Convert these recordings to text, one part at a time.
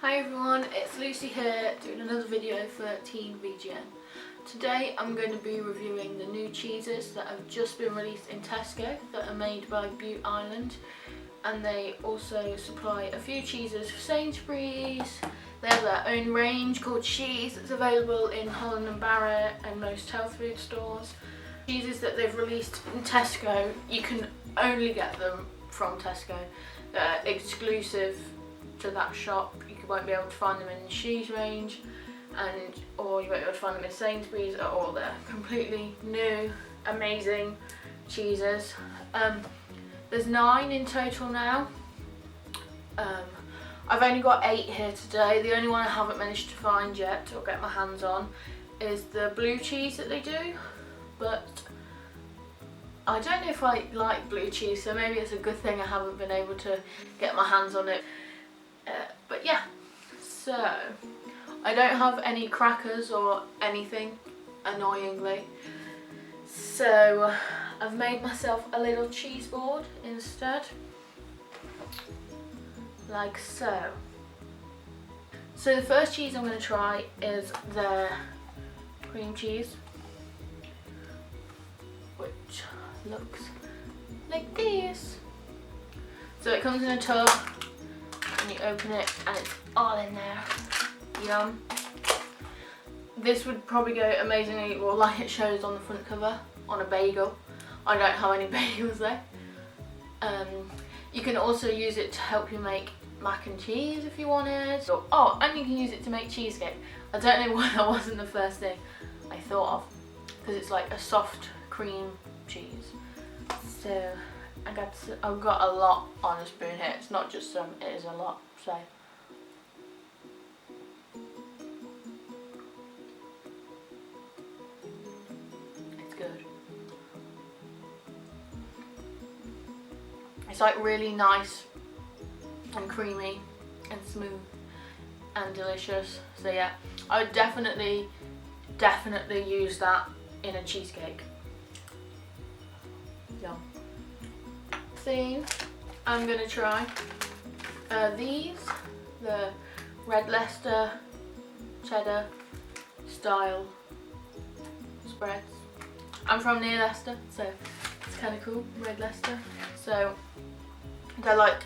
Hi everyone, it's Lucy here doing another video for TeenVGN. Today I'm going to be reviewing the new cheeses that have just been released in Tesco that are made by Bute Island, and they also supply a few cheeses for Sainsbury's. They have their own range called cheese that's available in Holland and Barrett and most health food stores. Cheeses that they've released in Tesco, you can only get them from Tesco. They're exclusive to that shop. You won't be able to find them in the cheese range, or you won't be able to find them in Sainsbury's at all. They're completely new, amazing cheeses. There's 9 in total now. I've only got 8 here today. The only one I haven't managed to find yet or get my hands on is the blue cheese that they do, but I don't know if I like blue cheese, so maybe it's a good thing I haven't been able to get my hands on it. But yeah, so I don't have any crackers or anything, annoyingly, so I've made myself a little cheese board instead, like so. So the first cheese I'm going to try is the cream cheese, which looks like this. So it comes in a tub and you open it and it's all in there. Yum. This would probably go amazingly, well, like it shows on the front cover, on a bagel. I don't have any bagels though. You can also use it to help you make mac and cheese if you wanted. Oh, and you can use it to make cheesecake. I don't know why that wasn't the first thing I thought of, because it's like a soft cream cheese. So I've got a lot on a spoon here. It's not just some, it is a lot. So it's good. It's like really nice and creamy and smooth and delicious. So yeah, I would definitely use that in a cheesecake. Yum. Thing I'm gonna try these, the red Leicester cheddar style spreads. I'm from near Leicester, so it's kind of cool, red Leicester. So they're like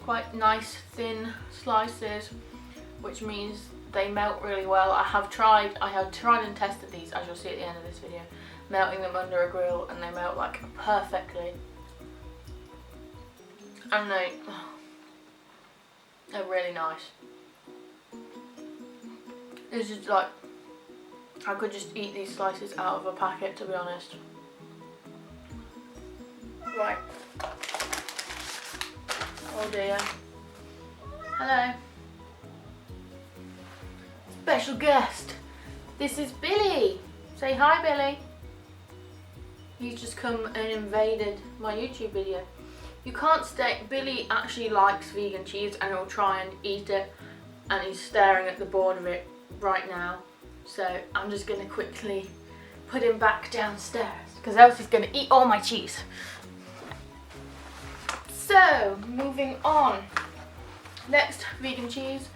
quite nice thin slices, which means they melt really well. I have tried and tested these, as you'll see at the end of this video, melting them under a grill, and they melt like perfectly. And they're really nice. It's just like, I could just eat these slices out of a packet, to be honest. Right. Oh dear. Hello. Special guest. This is Billy. Say hi, Billy. He's just come and invaded my YouTube video. You can't stay. Billy actually likes vegan cheese and he'll try and eat it, and he's staring at the board of it right now. So I'm just going to quickly put him back downstairs, because else he's going to eat all my cheese. So moving on. Next vegan cheese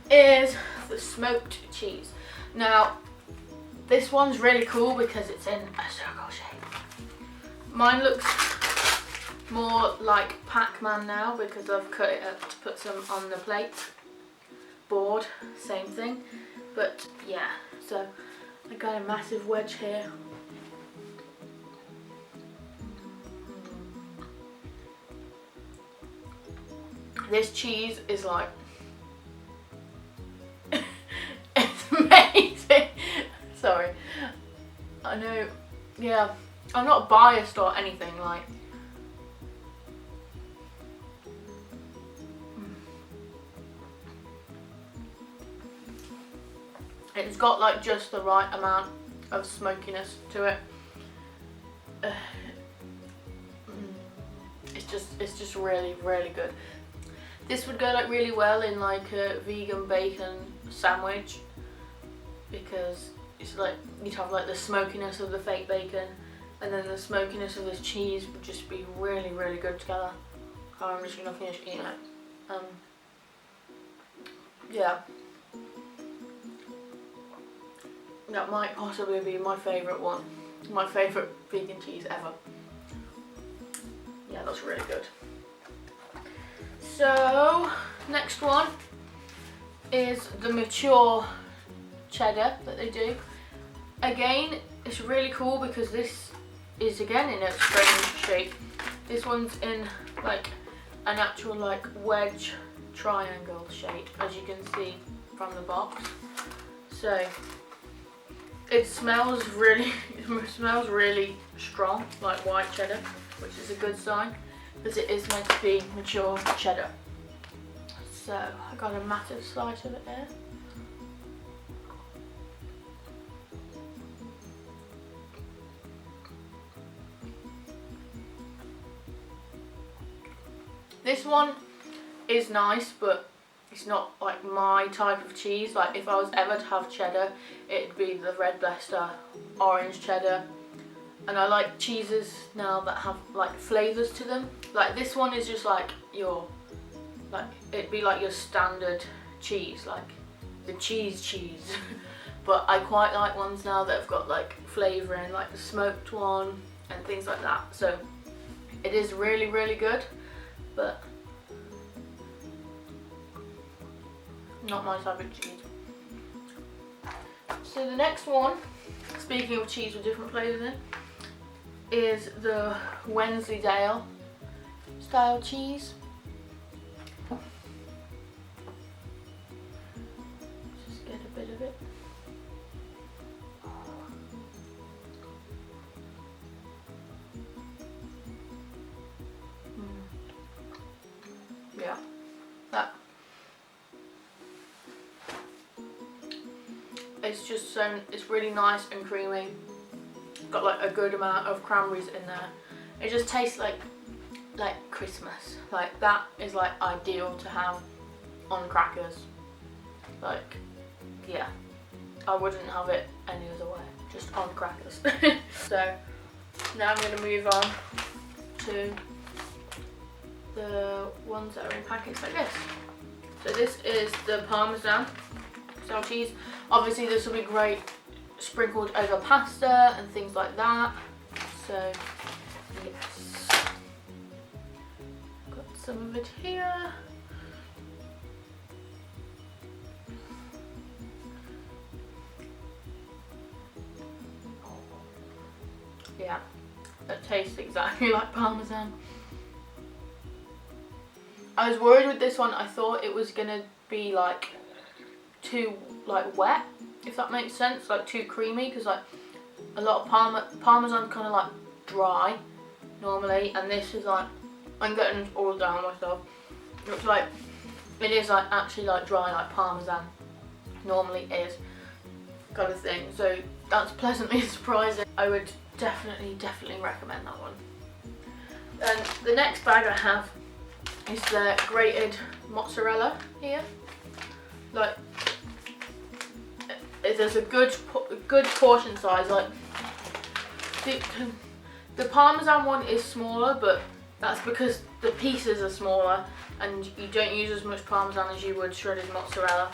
is the smoked cheese. Now this one's really cool because it's in a circle shape. Mine looks more like Pac-Man now because I've cut it up to put some on the plate board, same thing. But yeah, so I got a massive wedge here. This cheese is like, it's amazing. Sorry, I know, yeah, I'm not biased or anything, like, it's got like just the right amount of smokiness to it. It's just really, really good. This would go like really well in like a vegan bacon sandwich, because it's like you'd have like the smokiness of the fake bacon and then the smokiness of this cheese would just be really, really good together. I'm just gonna finish eating it. Yeah. That might possibly be my favourite one. My favourite vegan cheese ever. Yeah, that's really good. So, next one is the mature cheddar that they do. Again, it's really cool because this is again in a strange shape. This one's in like an actual like wedge triangle shape, as you can see from the box. So it smells really strong, like white cheddar, which is a good sign because it is meant to be mature cheddar. So I got a massive slice of it there. This one is nice, but it's not like my type of cheese. Like if I was ever to have cheddar, it'd be the red Leicester, orange cheddar. And I like cheeses now that have like flavours to them. Like this one is just like your, like it'd be like your standard cheese, like the cheese. But I quite like ones now that have got like flavour in, like the smoked one and things like that. So it is really good, but not my type of cheese. So the next one, speaking of cheese with different flavours in, is the Wensleydale style cheese. Just get a bit of it. Yeah, that. It's just so, it's really nice and creamy. Got like a good amount of cranberries in there. It just tastes like Christmas. Like that is like ideal to have on crackers. Like, yeah, I wouldn't have it any other way, just on crackers. So now I'm going to move on to the ones that are in packets like this. So this is the Parmesan style cheese. Obviously this will be great sprinkled over pasta and things like that. So yes, got some of it here. Yeah, it tastes exactly like Parmesan. I was worried with this one. I thought it was gonna be like too like wet, if that makes sense, like too creamy, because like a lot of Parmesan kind of like dry normally, and this is like, I'm getting all down myself. Looks like it is like actually like dry like Parmesan normally is, kind of thing. So that's pleasantly surprising. I would definitely recommend that one. And the next bag I have is the grated mozzarella here. Like, there's a good portion size. Like the Parmesan one is smaller, but that's because the pieces are smaller and you don't use as much Parmesan as you would shredded mozzarella.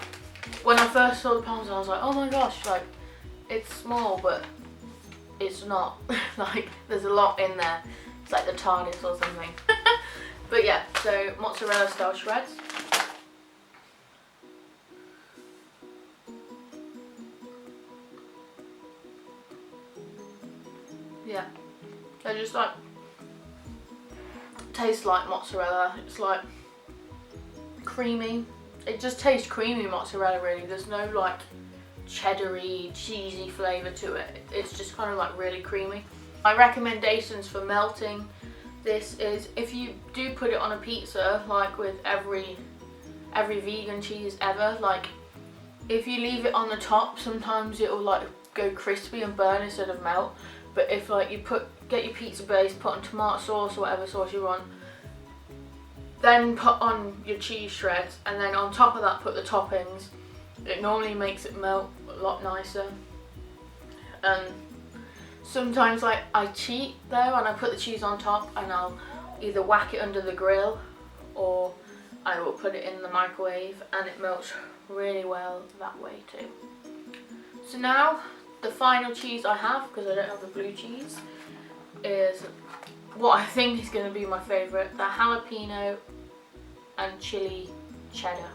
When I first saw the Parmesan, I was like, oh my gosh, like it's small, but it's not. Like there's a lot in there. It's like the TARDIS or something. But yeah, so mozzarella style shreds. Yeah, they just like taste like mozzarella. It's like creamy. It just tastes creamy mozzarella really. There's no like cheddary, cheesy flavour to it. It's just kind of like really creamy. My recommendations for melting this is, if you do put it on a pizza, like with every vegan cheese ever, like if you leave it on the top, sometimes it'll like go crispy and burn instead of melt. But if like you get your pizza base, put on tomato sauce or whatever sauce you want, then put on your cheese shreds, and then on top of that put the toppings, it normally makes it melt a lot nicer. And sometimes like I cheat there and I put the cheese on top and I'll either whack it under the grill, or I will put it in the microwave and it melts really well that way too. So now the final cheese I have, because I don't have the blue cheese, is what I think is going to be my favourite, the jalapeno and chili cheddar.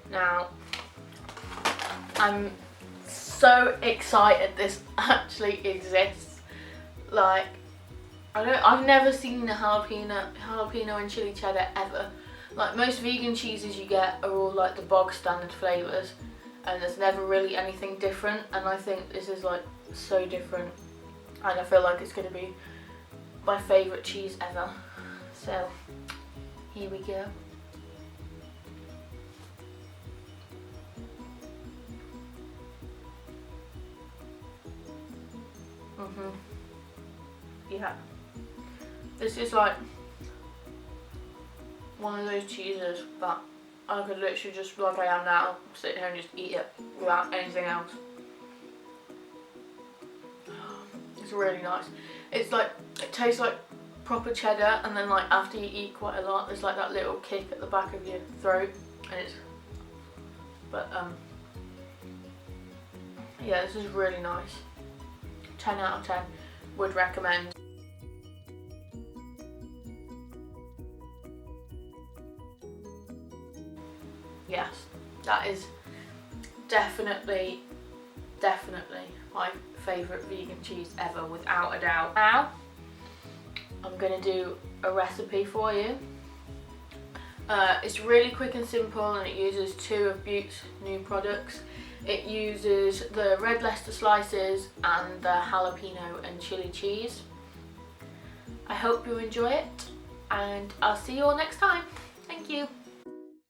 Now, I'm so excited this actually exists. Like, I've never seen a jalapeno and chili cheddar ever. Like, most vegan cheeses you get are all like the bog standard flavours, and there's never really anything different, and I think this is like so different, and I feel like it's going to be my favourite cheese ever. So here we go. Yeah, this is like one of those cheeses that I could literally just, like I am now, sit here and just eat it without anything else. It's really nice. It's like, it tastes like proper cheddar, and then like after you eat quite a lot, there's like that little kick at the back of your throat, and it's, but yeah, this is really nice. 10 out of 10, would recommend. Yes, that is definitely my favourite vegan cheese ever, without a doubt. Now, I'm going to do a recipe for you. It's really quick and simple, and it uses 2 of Bute's new products. It uses the red Leicester slices and the jalapeno and chili cheese. I hope you enjoy it, and I'll see you all next time. Thank you.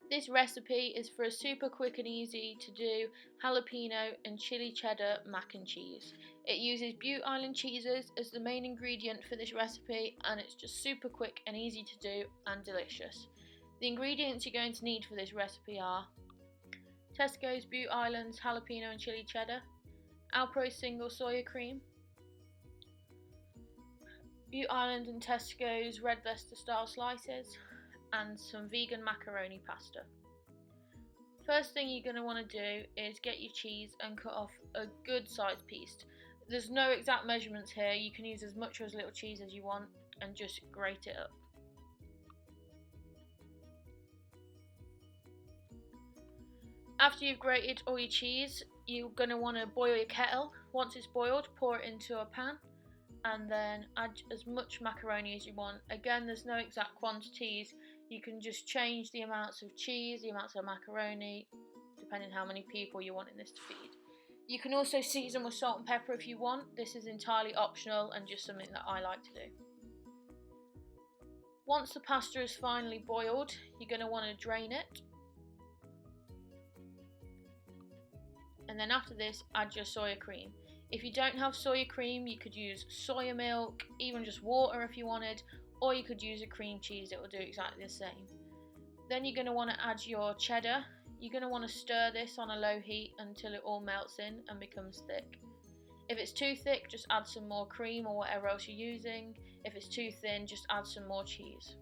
This recipe is for a super quick and easy to do jalapeno and chili cheddar mac and cheese. It uses Bute Island cheeses as the main ingredient for this recipe, and it's just super quick and easy to do and delicious. The ingredients you're going to need for this recipe are Tesco's Bute Island's jalapeno and chili cheddar, Alpro's single soya cream, Bute Island and Tesco's red Leicester style slices, and some vegan macaroni pasta. First thing you're going to want to do is get your cheese and cut off a good sized piece. There's no exact measurements here, you can use as much or as little cheese as you want and just grate it up. After you've grated all your cheese, you're going to want to boil your kettle. Once it's boiled, pour it into a pan and then add as much macaroni as you want. Again, there's no exact quantities, you can just change the amounts of cheese, the amounts of macaroni, depending how many people you're wanting this to feed. You can also season with salt and pepper if you want. This is entirely optional and just something that I like to do. Once the pasta is finally boiled, you're going to want to drain it. And then after this, add your soya cream. If you don't have soya cream, you could use soya milk, even just water if you wanted, or you could use a cream cheese, it will do exactly the same. Then you're going to want to add your cheddar. You're going to want to stir this on a low heat until it all melts in and becomes thick. If it's too thick, just add some more cream or whatever else you're using. If it's too thin, just add some more cheese.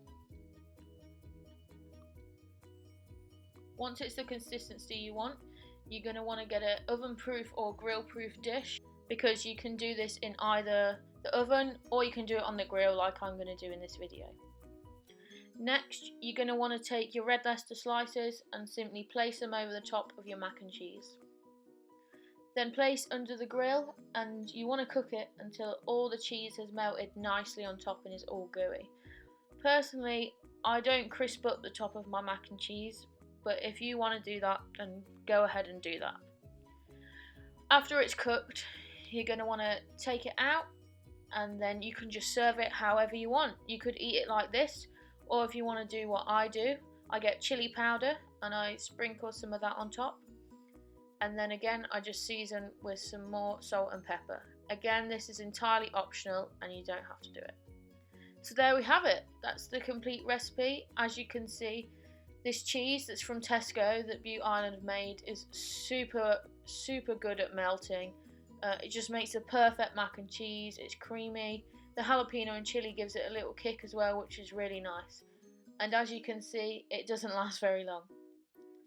Once it's the consistency you want, you're going to want to get an oven proof or grill proof dish, because you can do this in either the oven or you can do it on the grill like I'm going to do in this video. Next, you're going to want to take your red Leicester slices and simply place them over the top of your mac and cheese. Then place under the grill, and you want to cook it until all the cheese has melted nicely on top and is all gooey. Personally, I don't crisp up the top of my mac and cheese, but if you want to do that, then go ahead and do that. After it's cooked, you're going to want to take it out, and then you can just serve it however you want. You could eat it like this, or if you want to do what I do, I get chili powder and I sprinkle some of that on top, and then again I just season with some more salt and pepper. Again, this is entirely optional and you don't have to do it. So there we have it, that's the complete recipe. As you can see, this cheese that's from Tesco that Bute Island have made is super good at melting. It just makes a perfect mac and cheese. It's creamy. The jalapeno and chili gives it a little kick as well, which is really nice. and as you can see, it doesn't last very long.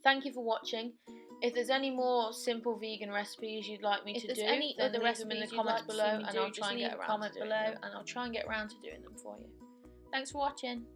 Thank you for watching. If there's any more simple vegan recipes you'd like me to do, then leave them in the comments below, and I'll try and get around to doing them. Thanks for watching.